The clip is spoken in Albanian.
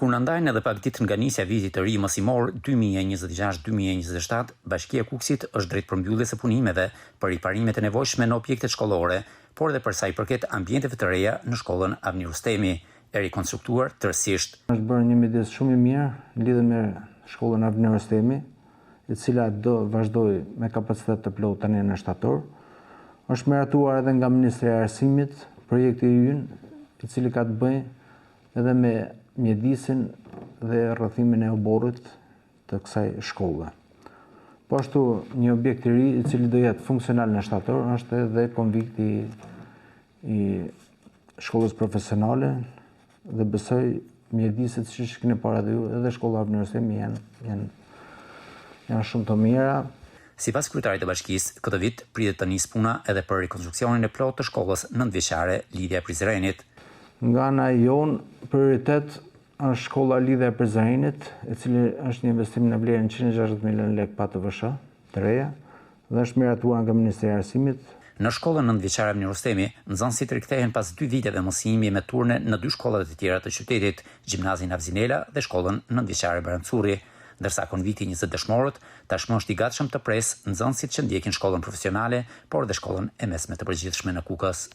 Kur në ndajnë edhe pak ditë nga nisja vitit të ri mësimor 2026-2027, Bashkia Kukësit është drejt përmbylljes së punimeve për riparimet e nevojshme në objektet shkollore, por edhe për sa i përket ambienteve të reja në shkollën Avni Rustemi, e rikonstruktuar tërësisht. Është bërë një midis shumë i mirë lidhur me shkollën Avni Rustemi, e cila do vazhdoj me kapacitet të plotë tani në shtator. Është miratuar edhe nga Ministria e Arsimit projekti i ynë, i cili ka të bëjë edhe me mjedisin dhe rrëthimin e oborrit të kësaj shkolle. Po ashtu një objekt i ri i cili do jetë funksional në shtator është edhe konvikti i shkollës profesionale dhe besoj mjediset që shikni para dhe ju edhe shkolla Avni Rustemi janë shumë të mira. Sipas kryetarit të bashkisë, këtë vit pritet të nisë puna edhe për rekonstruksionin e plotë të shkollës nëntëvjeçare Lidhja e Prizrenit. Nga ana jonë, prioritet është shkolla Lidhja e Prizrenit, e cili është një investim në vlerën 160 milion lekë PATVSH të reja dhe është miratuar nga Ministria e Arsimit. Në shkollën nëntëvjeçare Avni Rustemi, nxënësit rikthehen pas 2 viteve mësimi me turne në 2 shkollat e tjera të qytetit, Gjimnazin Avzinela dhe shkollën nëntëvjeçare Barancuri, ndërsa konvikti 20 dëshmorët tashmë është i gatshëm të presë nxënësit që ndjekin shkollën profesionale, por dhe shkollën e mesme të përgjithshme në Kukës.